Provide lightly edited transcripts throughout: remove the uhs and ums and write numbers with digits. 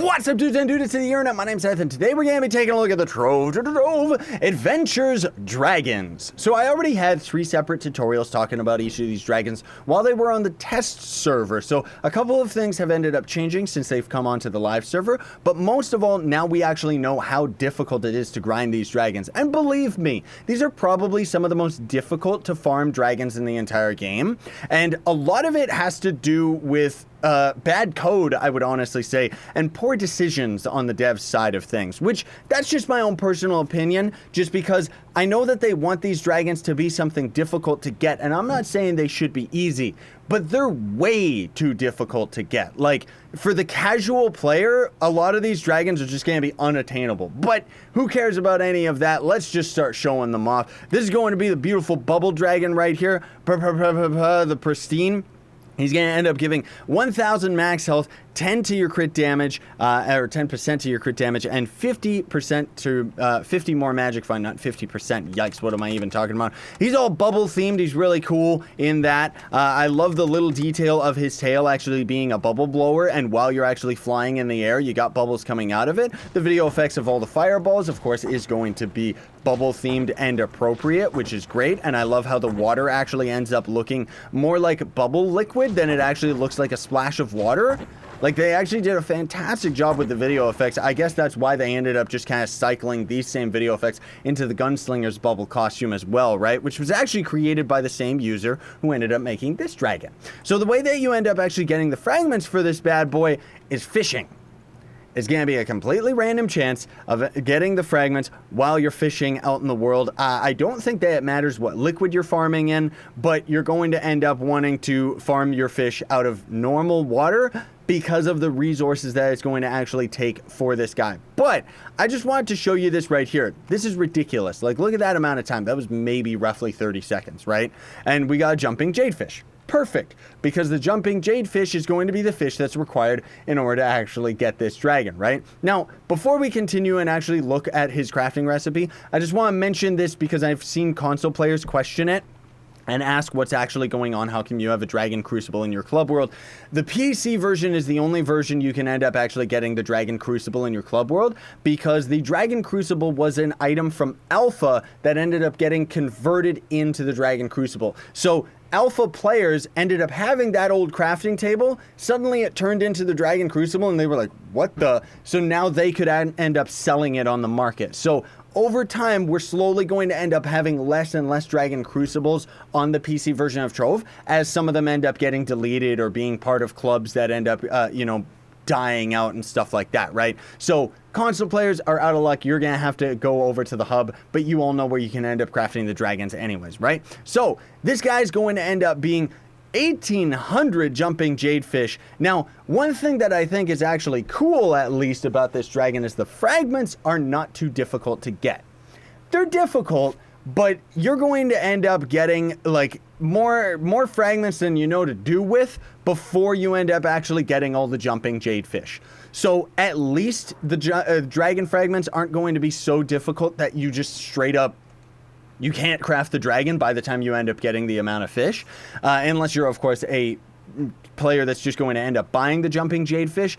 What's up, dudes and dudes to the internet? My name's Seth, and today we're going to be taking a look at the Trove Adventures dragons. So I already had 3 separate tutorials talking about each of these dragons while they were on the test server. So a couple of things have ended up changing since they've come onto the live server, but most of all, now we actually know how difficult it is to grind these dragons. And believe me, these are probably some of the most difficult to farm dragons in the entire game. And a lot of it has to do with bad code, I would honestly say, and poor decisions on the dev side of things, which that's just my own personal opinion, just because I know that they want these dragons to be something difficult to get, and I'm not saying they should be easy, but they're way too difficult to get. Like, for the casual player, a lot of these dragons are just going to be unattainable, but who cares about any of that? Let's just start showing them off. This is going to be the beautiful Bubble Dragon right here, the Pristine. He's going to end up giving 1,000 max health, 10 to your crit damage, or 10% to your crit damage, and 50% to 50 more magic fund, not 50%. Yikes, what am I even talking about? He's all bubble themed. He's really cool in that. I love the little detail of his tail actually being a bubble blower, and while you're actually flying in the air, you got bubbles coming out of it. The video effects of all the fireballs, of course, is going to be bubble themed and appropriate, which is great. And I love how the water actually ends up looking more like bubble liquid than it actually looks like a splash of water. Like, they actually did a fantastic job with the video effects. I guess that's why they ended up just kind of cycling these same video effects into the Gunslinger's bubble costume as well, right? Which was actually created by the same user who ended up making this dragon. So the way that you end up actually getting the fragments for this bad boy is fishing. It's going to be a completely random chance of getting the fragments while you're fishing out in the world. I don't think that it matters what liquid you're farming in, but you're going to end up wanting to farm your fish out of normal water because of the resources that it's going to actually take for this guy. But I just wanted to show you this right here. This is ridiculous. Like, look at that amount of time. That was maybe roughly 30 seconds, right? And we got a jumping jadefish. Perfect, because the jumping jadefish is going to be the fish that's required in order to actually get this dragon, right? Now, before we continue and actually look at his crafting recipe, I just want to mention this because I've seen console players question it and ask what's actually going on. How come you have a Dragon Crucible in your club world? The PC version is the only version you can end up actually getting the Dragon Crucible in your club world, because the Dragon Crucible was an item from Alpha that ended up getting converted into the Dragon Crucible. So Alpha players ended up having that old crafting table. Suddenly it turned into the Dragon Crucible and they were like, what the? So now they could end up selling it on the market. So over time, we're slowly going to end up having less and less Dragon Crucibles on the PC version of Trove, as some of them end up getting deleted or being part of clubs that end up, dying out and stuff like that, right? So console players are out of luck. You're going to have to go over to the hub, but you all know where you can end up crafting the dragons anyways, right? So this guy's going to end up being 1,800 jumping jadefish. Now, one thing that I think is actually cool, at least, about this dragon is the fragments are not too difficult to get. They're difficult, but you're going to end up getting like more fragments than you know to do with before you end up actually getting all the jumping jadefish. So at least the dragon fragments aren't going to be so difficult that you just straight up you can't craft the dragon by the time you end up getting the amount of fish, unless you're, of course, a player that's just going to end up buying the jumping jadefish,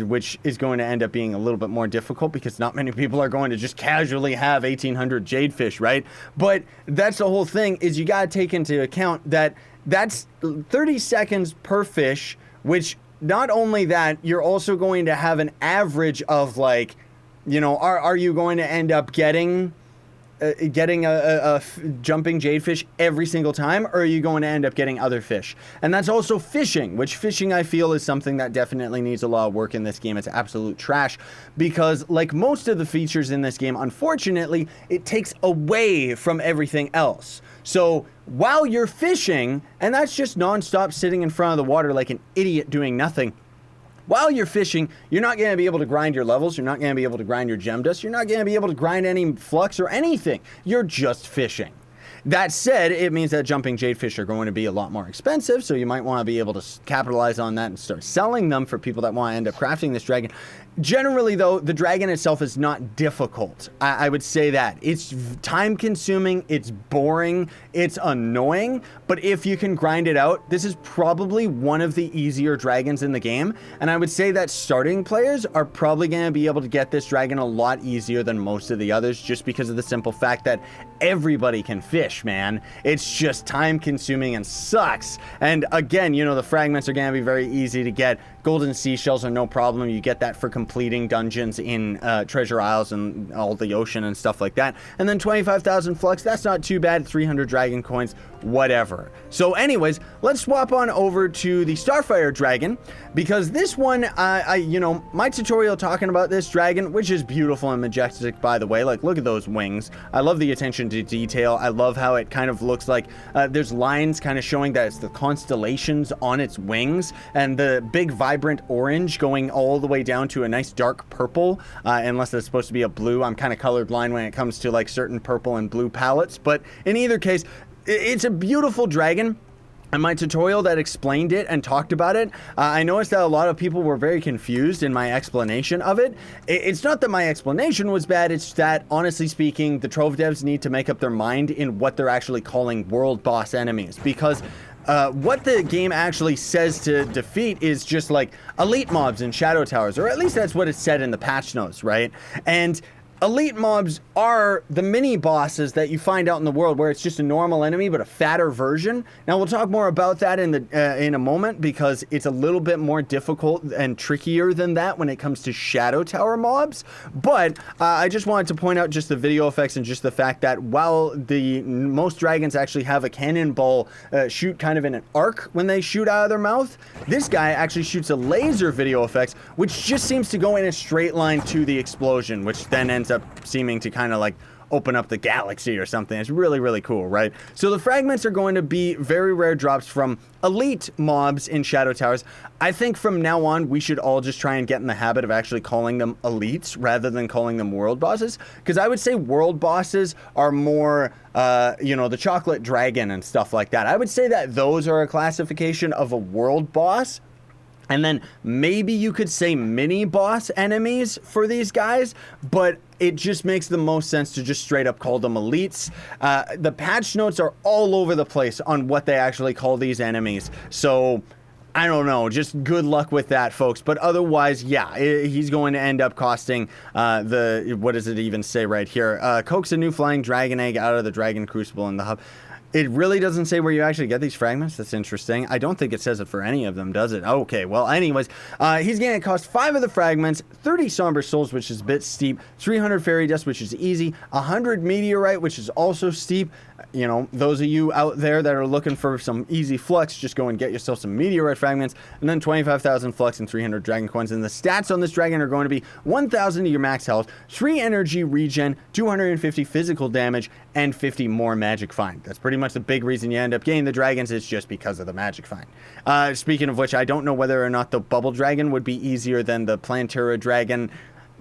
which is going to end up being a little bit more difficult because not many people are going to just casually have 1,800 jadefish, right? But that's the whole thing, is you got to take into account that that's 30 seconds per fish, which not only that, you're also going to have an average of like, are you going to end up getting a jumping jadefish every single time, or are you going to end up getting other fish? And that's also fishing, which fishing I feel is something that definitely needs a lot of work in this game. It's absolute trash because, like most of the features in this game, unfortunately, it takes away from everything else. So while you're fishing, and that's just nonstop sitting in front of the water like an idiot doing nothing, while you're fishing, you're not going to be able to grind your levels. You're not going to be able to grind your gem dust. You're not going to be able to grind any flux or anything. You're just fishing. That said, it means that jumping jadefish are going to be a lot more expensive, so you might want to be able to capitalize on that and start selling them for people that want to end up crafting this dragon. Generally, though, the dragon itself is not difficult. I would say that. It's time-consuming, it's boring, it's annoying, but if you can grind it out, this is probably one of the easier dragons in the game, and I would say that starting players are probably going to be able to get this dragon a lot easier than most of the others, just because of the simple fact that everybody can fish, man. It's just time-consuming and sucks. And again, you know, the fragments are going to be very easy to get. Golden seashells are no problem. You get that for completing dungeons in treasure isles and all the ocean and stuff like that. And then 25,000 flux, that's not too bad. 300 dragon coins, whatever. So anyways, let's swap on over to the Starfire Dragon, because this one, you know, my tutorial talking about this dragon, which is beautiful and majestic, by the way. Like, look at those wings. I love the attention to detail. I love how it kind of looks like there's lines kind of showing that it's the constellations on its wings, and the big vibrant orange going all the way down to a nice dark purple, unless it's supposed to be a blue. I'm kind of colorblind when it comes to like certain purple and blue palettes, but in either case, it's a beautiful dragon. In my tutorial that explained it and talked about it, I noticed that a lot of people were very confused in my explanation of it. It's not that my explanation was bad, it's that, honestly speaking, the Trove devs need to make up their mind in what they're actually calling world boss enemies, because what the game actually says to defeat is just like elite mobs and shadow towers, or at least that's what it said in the patch notes, right? And elite mobs are the mini bosses that you find out in the world, where it's just a normal enemy but a fatter version. Now we'll talk more about that in a moment, because it's a little bit more difficult and trickier than that when it comes to shadow tower mobs. But I just wanted to point out just the video effects and just the fact that while the most dragons actually have a cannonball shoot kind of in an arc when they shoot out of their mouth, this guy actually shoots a laser video effects, which just seems to go in a straight line to the explosion, which then ends up seeming to kind of like open up the galaxy or something. It's really, really cool, right? So the fragments are going to be very rare drops from elite mobs in shadow towers. I think from now on, we should all just try and get in the habit of actually calling them elites rather than calling them world bosses, because I would say world bosses are more, you know, the chocolate dragon and stuff like that. I would say that those are a classification of a world boss. And then maybe you could say mini boss enemies for these guys, but it just makes the most sense to just straight up call them elites. The patch notes are all over the place on what they actually call these enemies. So I don't know, just good luck with that, folks. But otherwise, yeah, he's going to end up costing what does it even say right here? Coax a new flying dragon egg out of the dragon crucible in the hub. It really doesn't say where you actually get these fragments. That's interesting. I don't think it says it for any of them, does it? Okay, well, anyways, he's going to cost 5 of the fragments, 30 somber souls, which is a bit steep, 300 fairy dust, which is easy, 100 meteorite, which is also steep. You know, those of you out there that are looking for some easy flux, just go and get yourself some meteorite fragments, and then 25,000 flux and 300 dragon coins. And the stats on this dragon are going to be 1,000 to your max health, 3 energy regen, 250 physical damage, and 50 more magic find. That's pretty much the big reason you end up getting the dragons, is just because of the magic find. Speaking of which, I don't know whether or not the Bubble Dragon would be easier than the Plantura Dragon.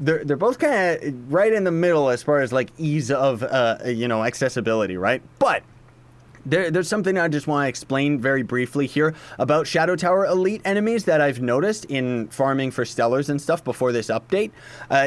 They're both kind of right in the middle as far as like ease of you know, accessibility, right? But there's something I just want to explain very briefly here about Shadow Tower Elite enemies that I've noticed in farming for Stellars and stuff before this update,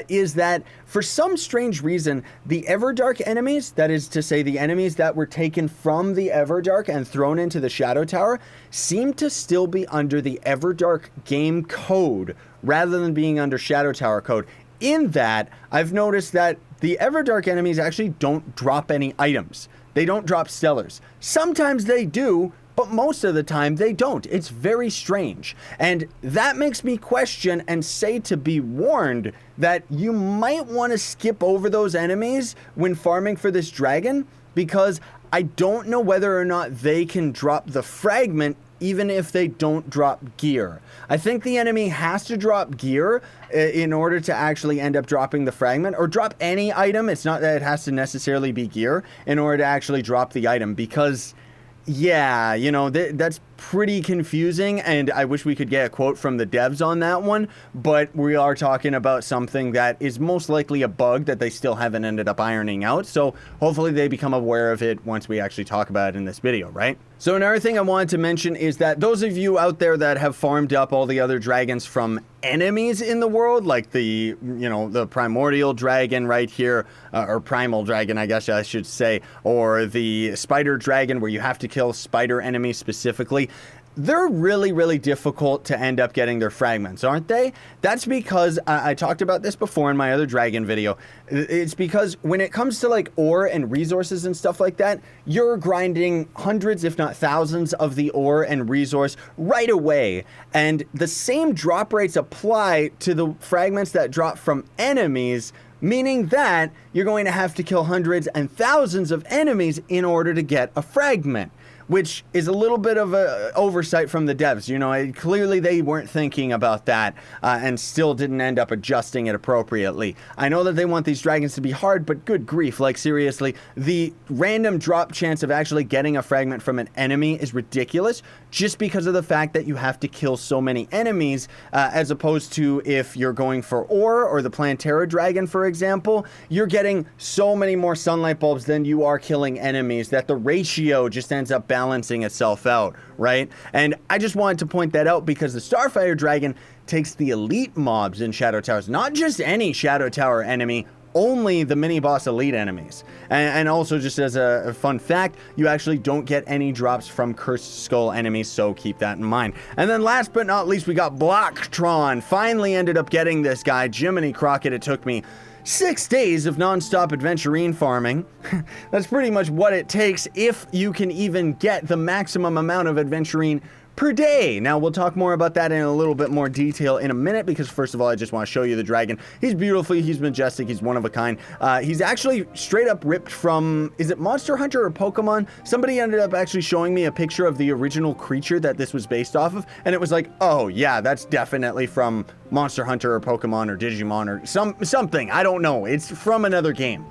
is that for some strange reason, the Everdark enemies, that is to say the enemies that were taken from the Everdark and thrown into the Shadow Tower, seem to still be under the Everdark game code rather than being under Shadow Tower code. In that, I've noticed that the Everdark enemies actually don't drop any items. They don't drop Stellars. Sometimes they do, but most of the time they don't. It's very strange. And that makes me question and say to be warned that you might want to skip over those enemies when farming for this dragon, because I don't know whether or not they can drop the fragment even if they don't drop gear. I think the enemy has to drop gear in order to actually end up dropping the fragment, or drop any item. It's not that it has to necessarily be gear in order to actually drop the item, because yeah, you know, that's pretty confusing, and I wish we could get a quote from the devs on that one, but we are talking about something that is most likely a bug that they still haven't ended up ironing out, so hopefully they become aware of it once we actually talk about it in this video, right? So another thing I wanted to mention is that those of you out there that have farmed up all the other dragons from enemies in the world, like the, you know, the primordial dragon right here, or primal dragon, I guess I should say, or the spider dragon where you have to kill spider enemies specifically, they're really, really difficult to end up getting their fragments, aren't they? That's because, I talked about this before in my other dragon video, it's because when it comes to like ore and resources and stuff like that, you're grinding hundreds, if not thousands, of the ore and resource right away. And the same drop rates apply to the fragments that drop from enemies, meaning that you're going to have to kill hundreds and thousands of enemies in order to get a fragment, which is a little bit of a oversight from the devs. You know, clearly they weren't thinking about that and still didn't end up adjusting it appropriately. I know that they want these dragons to be hard, but good grief, like seriously, the random drop chance of actually getting a fragment from an enemy is ridiculous just because of the fact that you have to kill so many enemies as opposed to if you're going for ore or the Plantera dragon, for example, you're getting so many more sunlight bulbs than you are killing enemies that the ratio just ends up balancing itself out, right? And I just wanted to point that out because the Starfire Dragon takes the elite mobs in Shadow Towers, not just any Shadow Tower enemy, only the mini boss elite enemies. And also, just as a fun fact, you actually don't get any drops from Cursed Skull enemies, so keep that in mind. And then last but not least, we got Blocktron. Finally ended up getting this guy. Jiminy Crockett, it took me 6 days of non-stop adventurine farming. That's pretty much what it takes if you can even get the maximum amount of adventurine per day. Now, we'll talk more about that in a little bit more detail in a minute, because first of all, I just want to show you the dragon. He's beautiful, he's majestic, he's one of a kind. He's actually straight up ripped from, is it Monster Hunter or Pokemon? Somebody ended up actually showing me a picture of the original creature that this was based off of, and it was like, oh yeah, that's definitely from Monster Hunter or Pokemon or Digimon or something. I don't know. It's from another game.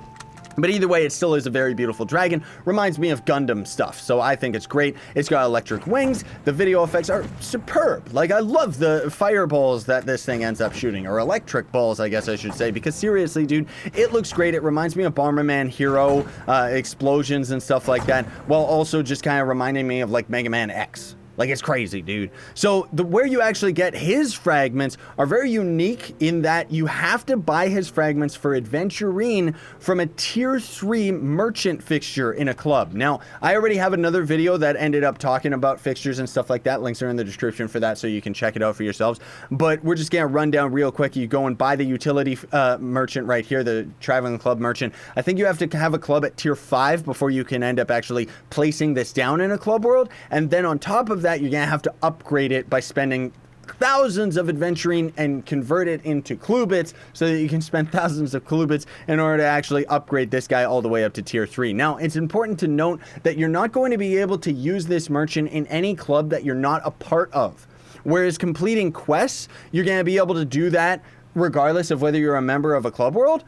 But either way, it still is a very beautiful dragon. Reminds me of Gundam stuff, so I think it's great. It's got electric wings. The video effects are superb. Like, I love the fireballs that this thing ends up shooting, or electric balls, I guess I should say, because seriously, dude, it looks great. It reminds me of Bomberman Hero, explosions and stuff like that, while also just kind of reminding me of, like, Mega Man X. Like, it's crazy, dude. So where you actually get his fragments are very unique in that you have to buy his fragments for adventurine from a tier 3 merchant fixture in a club. Now, I already have another video that ended up talking about fixtures and stuff like that. Links are in the description for that, so you can check it out for yourselves. But we're just gonna run down real quick. You go and buy the utility merchant right here, the traveling club merchant. I think you have to have a club at tier 5 before you can end up actually placing this down in a club world. And then on top of that, you're gonna have to upgrade it by spending thousands of adventurine and convert it into clue bits so that you can spend thousands of clue bits in order to actually upgrade this guy all the way up to tier 3. Now, it's important to note that you're not going to be able to use this merchant in any club that you're not a part of. Whereas completing quests, you're gonna be able to do that regardless of whether you're a member of a club world,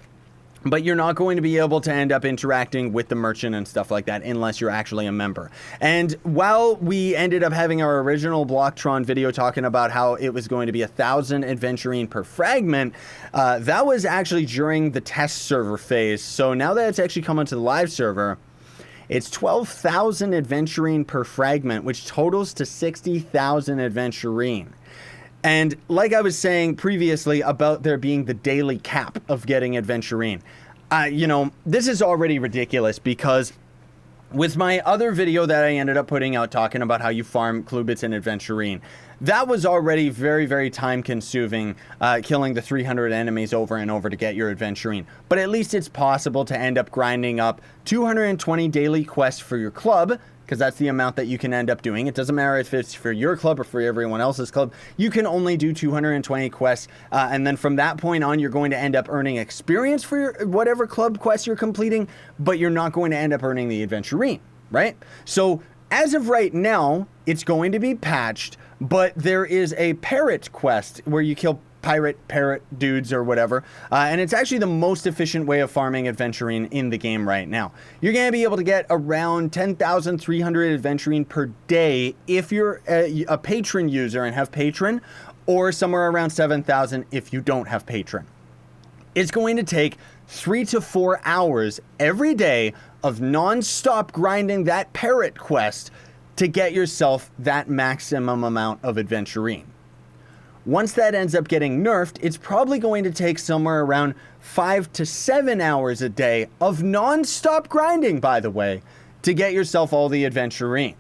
but you're not going to be able to end up interacting with the merchant and stuff like that unless you're actually a member. And while we ended up having our original Blocktron video talking about how it was going to be 1,000 adventurine per fragment, that was actually during the test server phase. So now that it's actually come onto the live server, it's 12,000 adventurine per fragment, which totals to 60,000 adventurine. And like I was saying previously about there being the daily cap of getting adventurine, you know, this is already ridiculous because with my other video that I ended up putting out talking about how you farm clue bits and adventurine, that was already very, very time consuming, killing the 300 enemies over and over to get your adventurine. But at least it's possible to end up grinding up 220 daily quests for your club, because that's the amount that you can end up doing. It doesn't matter if it's for your club or for everyone else's club. You can only do 220 quests, and then from that point on, you're going to end up earning experience for your whatever club quest you're completing, but you're not going to end up earning the adventurine, right? So as of right now, it's going to be patched, but there is a parrot quest where you kill pirate parrot dudes or whatever, and it's actually the most efficient way of farming adventurine in the game right now. You're going to be able to get around 10,300 adventurine per day if you're a patron user and have patron, or somewhere around 7,000 if you don't have patron. It's going to take 3 to 4 hours every day of non-stop grinding that parrot quest to get yourself that maximum amount of adventurine. Once that ends up getting nerfed, it's probably going to take somewhere around 5 to 7 hours a day of non-stop grinding, by the way, to get yourself all the adventurine.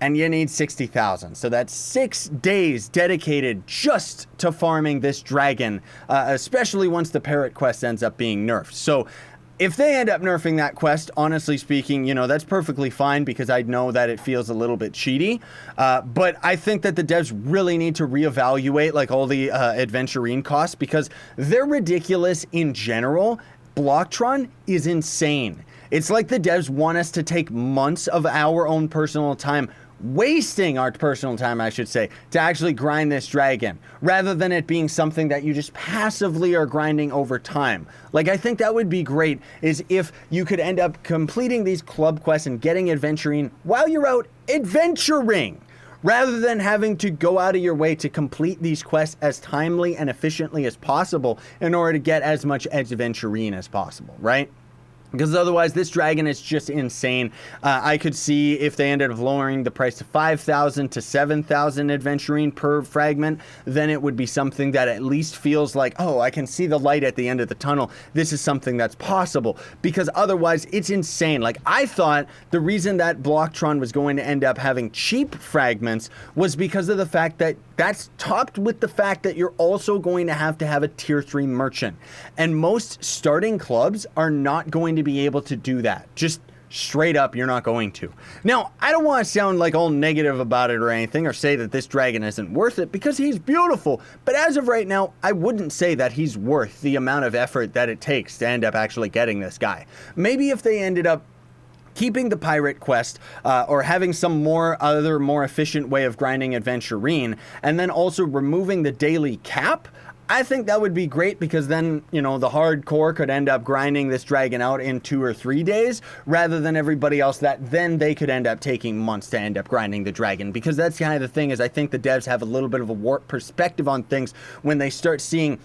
And you need 60,000. So that's 6 days dedicated just to farming this dragon, especially once the parrot quest ends up being nerfed. So if they end up nerfing that quest, honestly speaking, you know, that's perfectly fine because I know that it feels a little bit cheaty. But I think that the devs really need to reevaluate like all the adventurine costs because they're ridiculous in general. Blocktron is insane. It's like the devs want us to take months of our own personal time, wasting our personal time, I should say, to actually grind this dragon, rather than it being something that you just passively are grinding over time. Like, I think that would be great, is if you could end up completing these club quests and getting adventurine while you're out adventuring, rather than having to go out of your way to complete these quests as timely and efficiently as possible in order to get as much adventurine as possible, right? Because otherwise, this dragon is just insane. I could see if they ended up lowering the price to 5,000 to 7,000 adventurine per fragment, then it would be something that at least feels like, oh, I can see the light at the end of the tunnel. This is something that's possible. Because otherwise, it's insane. Like, I thought the reason that Blocktron was going to end up having cheap fragments was because of the fact that that's topped with the fact that you're also going to have a tier 3 merchant. And most starting clubs are not going to be able to do that. Just straight up, you're not going to. Now, I don't want to sound like all negative about it or anything, or say that this dragon isn't worth it, because he's beautiful. But as of right now, I wouldn't say that he's worth the amount of effort that it takes to end up actually getting this guy. Maybe if they ended up keeping the pirate quest, or having some more efficient way of grinding adventurine, and then also removing the daily cap, I think that would be great, because then, you know, the hardcore could end up grinding this dragon out in 2 or 3 days, rather than everybody else that then they could end up taking months to end up grinding the dragon. Because that's kind of the thing, is I think the devs have a little bit of a warped perspective on things when they start seeing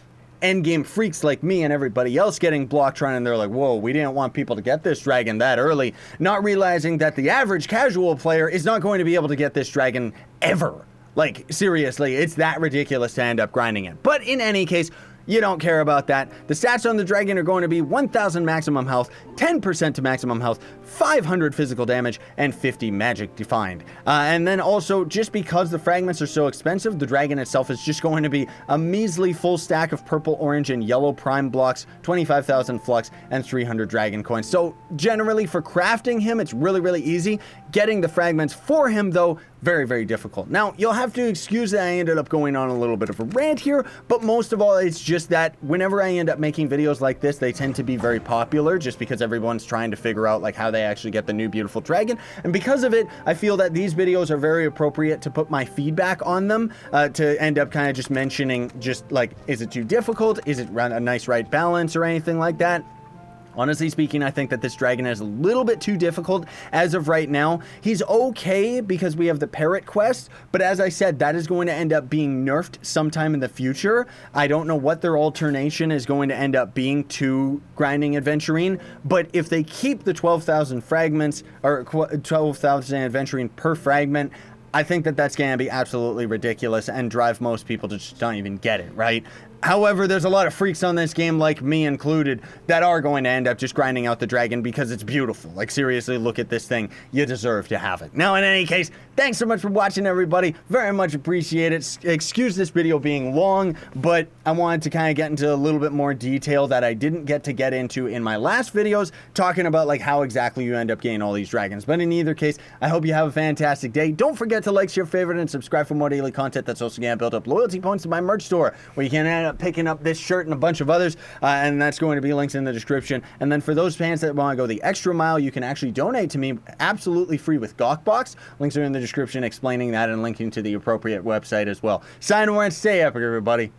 endgame freaks like me and everybody else getting Blocktron, and they're like, whoa, we didn't want people to get this dragon that early, not realizing that the average casual player is not going to be able to get this dragon ever. Like, seriously, it's that ridiculous to end up grinding it. But in any case, you don't care about that. The stats on the dragon are going to be 1,000 maximum health, 10% to maximum health, 500 physical damage, and 50 magic defined. And then also, just because the fragments are so expensive, the dragon itself is just going to be a measly full stack of purple, orange, and yellow prime blocks, 25,000 flux, and 300 dragon coins. So generally, for crafting him, it's really, really easy. Getting the fragments for him, though, very, very difficult. Now, you'll have to excuse that I ended up going on a little bit of a rant here, but most of all, it's just that whenever I end up making videos like this, they tend to be very popular just because everyone's trying to figure out like how they actually get the new beautiful dragon. And because of it, I feel that these videos are very appropriate to put my feedback on them, to end up kind of just mentioning just like, is it too difficult? Is it a nice right balance or anything like that? Honestly speaking, I think that this dragon is a little bit too difficult as of right now. He's okay because we have the parrot quest, but as I said, that is going to end up being nerfed sometime in the future. I don't know what their alternation is going to end up being to grinding adventurine, but if they keep the 12,000 fragments, or 12,000 adventurine per fragment, I think that that's going to be absolutely ridiculous and drive most people to just not even get it, right? However, there's a lot of freaks on this game, like me included, that are going to end up just grinding out the dragon because it's beautiful. Like, seriously, look at this thing. You deserve to have it. Now, in any case, thanks so much for watching, everybody. Very much appreciate it. Excuse this video being long, but I wanted to kind of get into a little bit more detail that I didn't get to get into in my last videos, talking about, like, how exactly you end up getting all these dragons. But in either case, I hope you have a fantastic day. Don't forget to like, share, favorite, and subscribe for more daily content. That's also going to build up loyalty points to my merch store, where you can end up picking up this shirt and a bunch of others, and that's going to be links in the description. And then for those fans that want to go the extra mile, you can actually donate to me absolutely free with Gawkbox. Links are in the description explaining that and linking to the appropriate website as well. Sign away and stay epic, everybody.